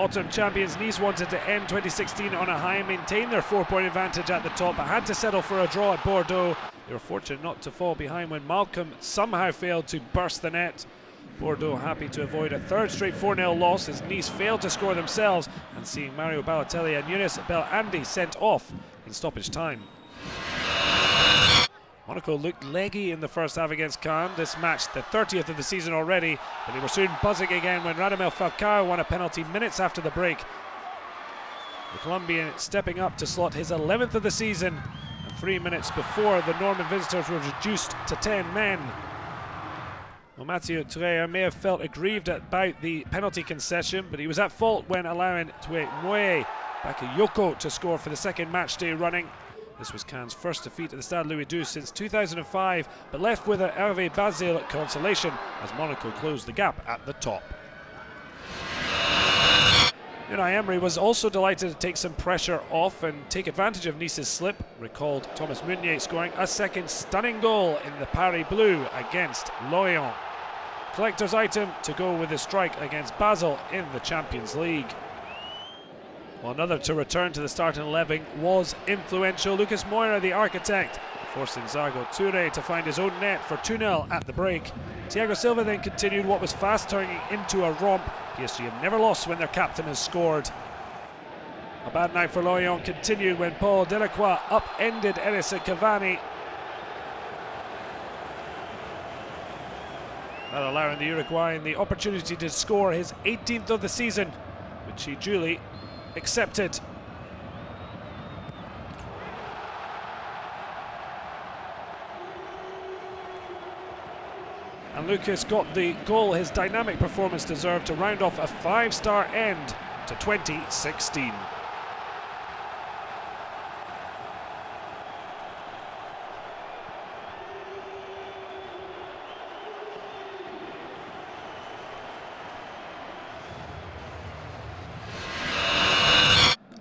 autumn champions Nice wanted to end 2016 on a high and maintain their 4-point advantage at the top, but had to settle for a draw at Bordeaux. They were fortunate not to fall behind when Malcolm somehow failed to burst the net. Bordeaux happy to avoid a third straight 4-0 loss as Nice failed to score themselves, and seeing Mario Balotelli and Younes Belhandi sent off in stoppage time. Monaco looked leggy in the first half against Caen. This match, the 30th of the season already, but they were soon buzzing again when Radamel Falcao won a penalty minutes after the break. The Colombian stepping up to slot his 11th of the season, and 3 minutes before the Norman visitors were reduced to 10 men. Well, Mathieu Touré may have felt aggrieved about the penalty concession, but he was at fault when allowing Moe Bakayoko to score for the second match day running. This was Caen's first defeat at the Stade Louis II since 2005, but left with an Hervé Basile consolation as Monaco closed the gap at the top. Unai Emery was also delighted to take some pressure off and take advantage of Nice's slip. Recalled Thomas Meunier scoring a second stunning goal in the Paris Bleu against Lorient. Collector's item to go with his strike against Basel in the Champions League. Well, another to return to the starting 11 was influential Lucas Moura, the architect, forcing Zago Touré to find his own net for 2-0 at the break. Thiago Silva then continued what was fast turning into a romp. PSG have never lost when their captain has scored. A bad night for Lorient continued when Paul Delacroix upended Edison Cavani, that allowing the Uruguayan the opportunity to score his 18th of the season, which he duly accepted. And Lucas got the goal his dynamic performance deserved to round off a 5-star end to 2016.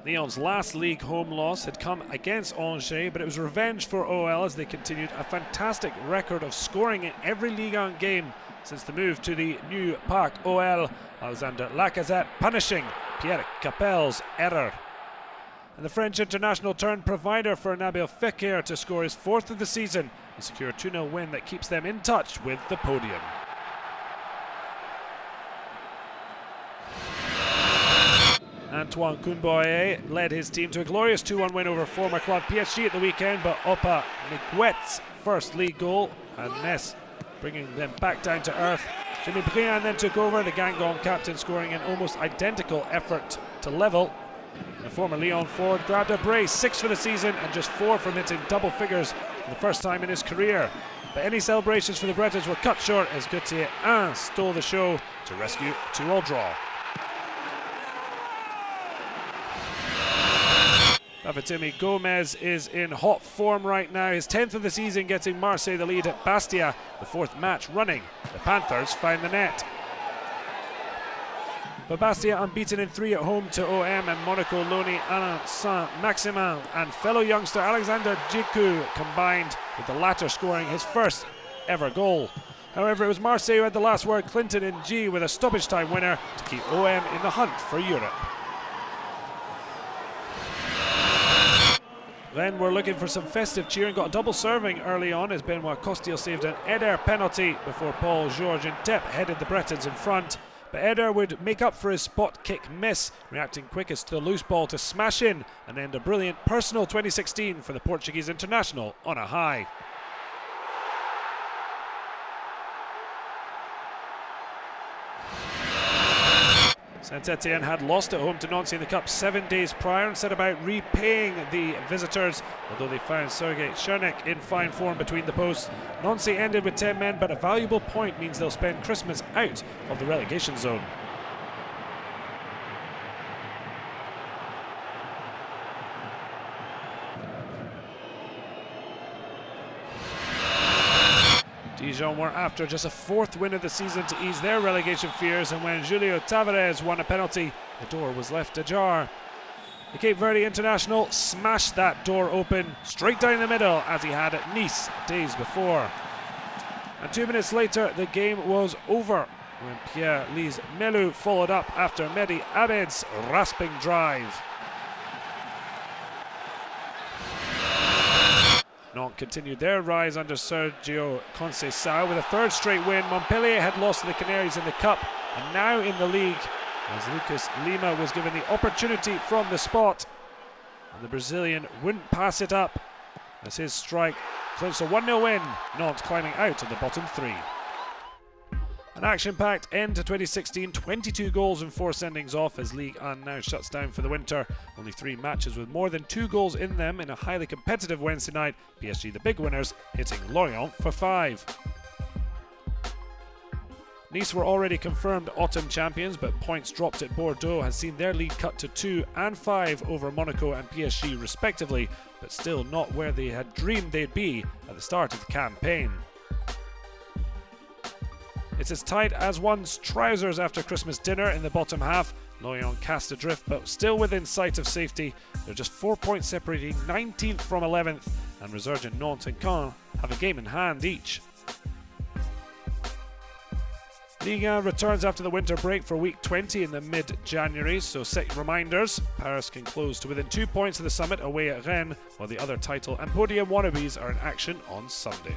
Lyon's last league home loss had come against Angers, but it was revenge for OL as they continued a fantastic record of scoring in every Ligue 1 game since the move to the new Parc OL. Alexander Lacazette punishing Pierre Capel's error. And the French international turned provider for Nabil Fekir to score his 4th of the season and secure a 2-0 win that keeps them in touch with the podium. Antoine Kounboye led his team to a glorious 2-1 win over former club PSG at the weekend, but Opa Miguet's first league goal and Metz bringing them back down to earth. Jimmy Briand then took over, the Guingamp captain scoring an almost identical effort to level. The former Lyon forward grabbed a brace, 6 for the season and just 4 from hitting double figures for the first time in his career. But any celebrations for the Bretons were cut short as Gauthier stole the show to rescue a 2-2 draw. Bafetimbi Gomez is in hot form right now, his 10th of the season, getting Marseille the lead at Bastia, the 4th match running. The Panthers find the net. But Bastia unbeaten in 3 at home to OM, and Monaco loanee Alain Saint-Maximin and fellow youngster Alexander DJIKU combined, with the latter scoring his first ever goal. However, it was Marseille who had the last word, Clinton Ng with a stoppage time winner to keep OM in the hunt for Europe. Then we're looking for some festive cheer and got a double serving early on as Benoit Costil saved an Eder penalty before Paul-Georges Ntep headed the Bretons in front. But Eder would make up for his spot kick miss, reacting quickest to the loose ball to smash in and end a brilliant personal 2016 for the Portuguese international on a high. Saint-Etienne had lost at home to Nantes in the Cup 7 days prior and set about repaying the visitors, although they found Sergei Chernik in fine form between the posts. Nantes ended with 10 men, but a valuable point means they'll spend Christmas out of the relegation zone. Dijon were after just a 4th win of the season to ease their relegation fears, and when Julio Tavares won a penalty, the door was left ajar. The Cape Verde international smashed that door open straight down the middle as he had at Nice days before. And 2 minutes later, the game was over. when Pierre LEES-MELOU followed up after Mehdi Abed's rasping drive. Nantes continued their rise under Sergio Conceição with a third straight win. Montpellier had lost to the Canaries in the Cup and now in the league, as Lucas Lima was given the opportunity from the spot. And the Brazilian wouldn't pass it up as his strike clinched a 1-0 win, Nantes climbing out of the bottom three. An action-packed end to 2016, 22 goals and 4 sendings off as Ligue 1 now shuts down for the winter. Only 3 matches with more than 2 goals in them in a highly competitive Wednesday night. PSG the big winners, hitting Lorient for 5. Nice were already confirmed autumn champions, but points dropped at Bordeaux has seen their lead cut to 2 and 5 over Monaco and PSG respectively, but still not where they had dreamed they'd be at the start of the campaign. It's as tight as one's trousers after Christmas dinner in the bottom half. Lorient cast adrift, but still within sight of safety. They're just 4 points separating 19th from 11th, and resurgent Nantes and Caen have a game in hand each. Ligue 1 returns after the winter break for week 20 in the mid-January, so set reminders. Paris can close to within 2 points of the summit away at Rennes, while the other title and podium wannabes are in action on Sunday.